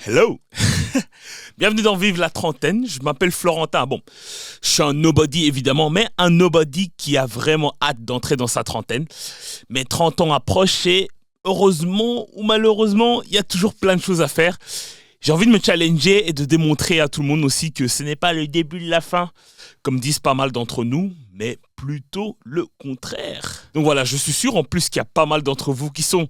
Hello. Bienvenue dans Vive la trentaine, je m'appelle Florentin. Bon, je suis un nobody évidemment, mais un nobody qui a vraiment hâte d'entrer dans sa trentaine. Mes 30 ans approchent et heureusement ou malheureusement, il y a toujours plein de choses à faire. J'ai envie de me challenger et de démontrer à tout le monde aussi que ce n'est pas le début de la fin, comme disent pas mal d'entre nous, mais plutôt le contraire. Donc voilà, je suis sûr en plus qu'il y a pas mal d'entre vous qui sont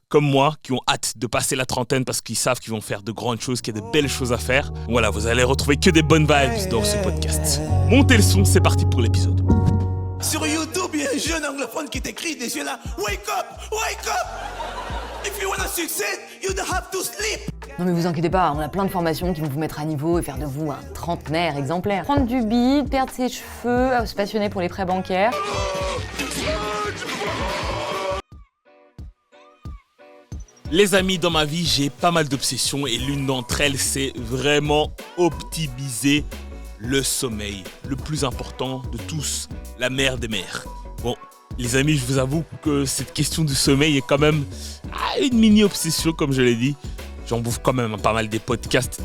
comme moi, qui ont hâte de passer la trentaine parce qu'ils savent qu'ils vont faire de grandes choses, qu'il y a de belles choses à faire. Voilà, vous allez retrouver que des bonnes vibes dans ce podcast. Montez le son, c'est parti pour l'épisode. Sur YouTube, il y a un jeune anglophone qui t'écrit des yeux là. Wake up! Wake up! If you wanna succeed, you don't have to sleep! Non mais vous inquiétez pas, on a plein de formations qui vont vous mettre à niveau et faire de vous un trentenaire exemplaire. Prendre du bide, perdre ses cheveux, se passionner pour les prêts bancaires. Les amis, dans ma vie, j'ai pas mal d'obsessions et l'une d'entre elles, c'est vraiment optimiser le sommeil. Le plus important de tous, la mère des mères. Bon, les amis, je vous avoue que cette question du sommeil est quand même une mini-obsession, comme je l'ai dit. J'en bouffe quand même pas mal des podcasts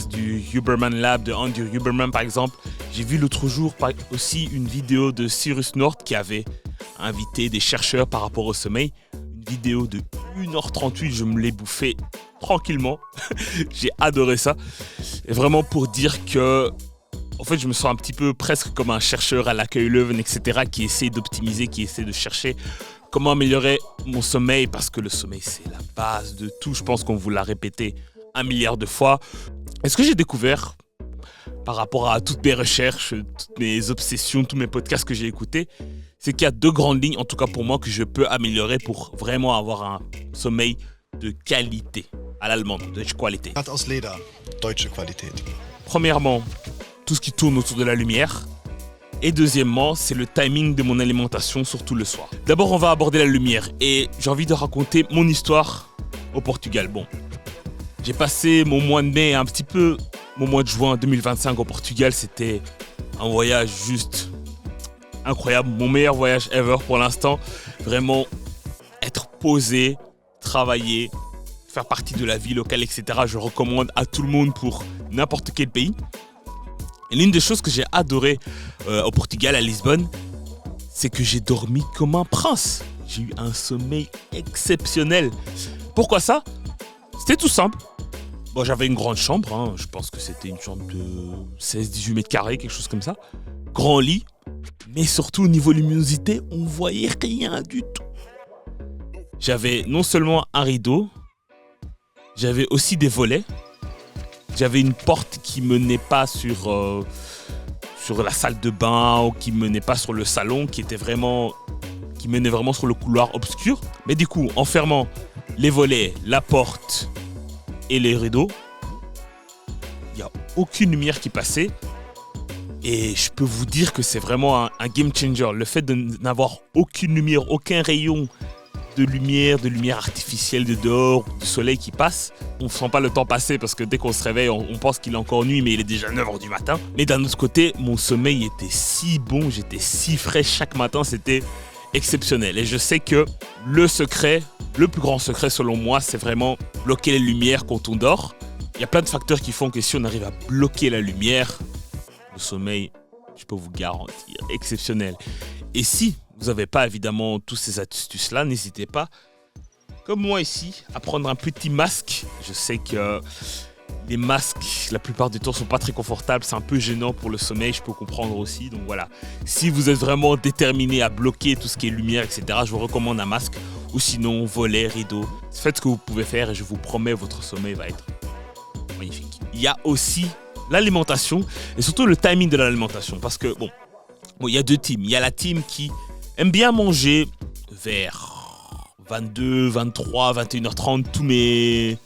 du Huberman Lab, de Andrew Huberman par exemple. J'ai vu l'autre jour aussi une vidéo de Cyrus North qui avait invité des chercheurs par rapport au sommeil. Une vidéo de 1h38, je me l'ai bouffé tranquillement. J'ai adoré ça. Et vraiment pour dire que, en fait, je me sens un petit peu presque comme un chercheur à l'accueil Leuven, etc., qui essaie d'optimiser, qui essaie de chercher comment améliorer mon sommeil, parce que le sommeil, c'est la base de tout. Je pense qu'on vous l'a répété 1 milliard de fois. Et ce que j'ai découvert par rapport à toutes mes recherches, toutes mes obsessions, tous mes podcasts que j'ai écoutés, c'est qu'il y a 2 grandes lignes, en tout cas pour moi, que je peux améliorer pour vraiment avoir un sommeil de qualité, à l'allemande, Deutsche Qualität. Hat aus Leder, deutsche Qualität. Premièrement, tout ce qui tourne autour de la lumière. Et deuxièmement, c'est le timing de mon alimentation, surtout le soir. D'abord, on va aborder la lumière et j'ai envie de raconter mon histoire au Portugal. Bon, j'ai passé mon mois de mai et un petit peu mon mois de juin 2025 au Portugal. C'était un voyage juste incroyable, mon meilleur voyage ever pour l'instant. Vraiment être posé, travailler, faire partie de la vie locale, etc. Je recommande à tout le monde pour n'importe quel pays. Et l'une des choses que j'ai adoré au Portugal, à Lisbonne, c'est que j'ai dormi comme un prince. J'ai eu un sommeil exceptionnel. Pourquoi ça? C'était tout simple. Bon, j'avais une grande chambre, hein. Je pense que c'était une chambre de 16-18 mètres carrés, quelque chose comme ça. Grand lit. Mais surtout au niveau luminosité, on voyait rien du tout. J'avais non seulement un rideau, j'avais aussi des volets. J'avais une porte qui menait pas sur la salle de bain ou qui menait pas sur le salon, qui menait vraiment sur le couloir obscur. Mais du coup, en fermant les volets, la porte et les rideaux, il n'y a aucune lumière qui passait. Et je peux vous dire que c'est vraiment un game changer. Le fait de n'avoir aucune lumière, aucun rayon de lumière artificielle de dehors, du soleil qui passe, on ne sent pas le temps passer parce que dès qu'on se réveille, on pense qu'il est encore nuit, mais il est déjà 9h du matin. Mais d'un autre côté, mon sommeil était si bon, j'étais si frais chaque matin, c'était exceptionnel. Et je sais que le plus grand secret selon moi, c'est vraiment bloquer les lumières quand on dort. Il y a plein de facteurs qui font que si on arrive à bloquer la lumière, le sommeil, je peux vous garantir, exceptionnel. Et si vous n'avez pas évidemment toutes ces astuces-là, n'hésitez pas, comme moi ici, à prendre un petit masque. Je sais que les masques, la plupart du temps, ne sont pas très confortables. C'est un peu gênant pour le sommeil, je peux comprendre aussi. Donc voilà, si vous êtes vraiment déterminé à bloquer tout ce qui est lumière, etc., je vous recommande un masque. Ou sinon, volet, rideau. Faites ce que vous pouvez faire et je vous promets, votre sommeil va être magnifique. Il y a aussi l'alimentation et surtout le timing de l'alimentation. Parce que, bon, il y a 2 teams. Il y a la team qui aime bien manger vers 22, 23, 21h30. Tous mes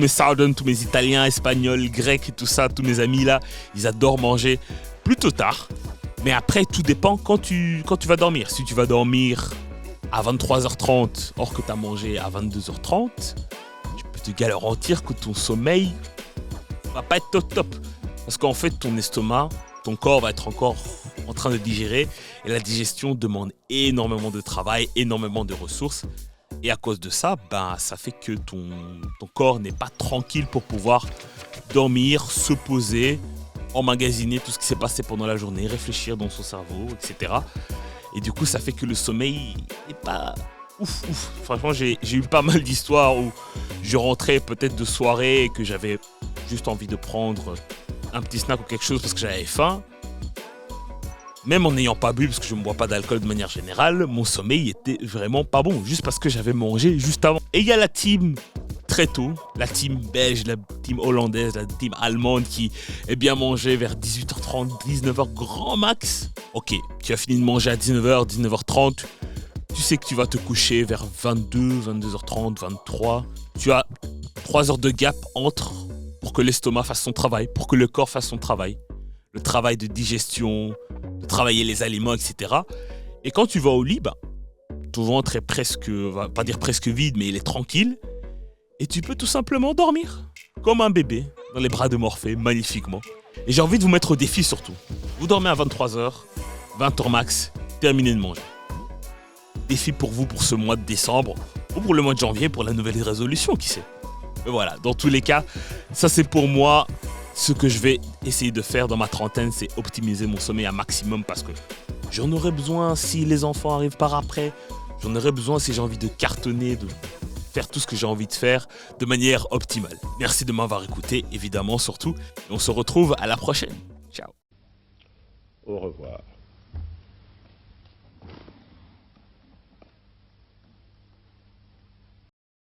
Southern, tous mes Italiens, Espagnols, Grecs et tout ça, tous mes amis là, ils adorent manger plutôt tard. Mais après, tout dépend quand tu vas dormir. Si tu vas dormir à 23h30, or que tu as mangé à 22h30, je peux te garantir que ton sommeil va pas être top. Parce qu'en fait, ton estomac, ton corps va être encore en train de digérer. Et la digestion demande énormément de travail, énormément de ressources. Et à cause de ça, ben, ça fait que ton corps n'est pas tranquille pour pouvoir dormir, se poser, emmagasiner tout ce qui s'est passé pendant la journée, réfléchir dans son cerveau, etc. Et du coup, ça fait que le sommeil n'est pas ouf. Franchement, j'ai eu pas mal d'histoires où je rentrais peut-être de soirée et que j'avais juste envie de prendre un petit snack ou quelque chose parce que j'avais faim. Même en n'ayant pas bu, parce que je ne bois pas d'alcool de manière générale, mon sommeil était vraiment pas bon, juste parce que j'avais mangé juste avant. Et il y a la team très tôt, la team belge, la team hollandaise, la team allemande qui est bien mangée vers 18h30, 19h grand max. Ok, tu as fini de manger à 19h, 19h30, tu sais que tu vas te coucher vers 22, 22h30, 23. Tu as 3 heures de gap entre pour que l'estomac fasse son travail, pour que le corps fasse son travail. Le travail de digestion, de travailler les aliments, etc. Et quand tu vas au lit, ton ventre est presque, on va pas dire presque vide, mais il est tranquille. Et tu peux tout simplement dormir, comme un bébé, dans les bras de Morphée, magnifiquement. Et j'ai envie de vous mettre au défi surtout. Vous dormez à 23h, 20h max, terminez de manger. Défi pour vous pour ce mois de décembre, ou pour le mois de janvier, pour la nouvelle résolution, qui sait. Mais voilà, dans tous les cas, ça c'est pour moi. Ce que je vais essayer de faire dans ma trentaine, c'est optimiser mon sommeil un maximum parce que j'en aurai besoin si les enfants arrivent par après. J'en aurai besoin si j'ai envie de cartonner, de faire tout ce que j'ai envie de faire de manière optimale. Merci de m'avoir écouté, évidemment, surtout. Et on se retrouve à la prochaine. Ciao. Au revoir.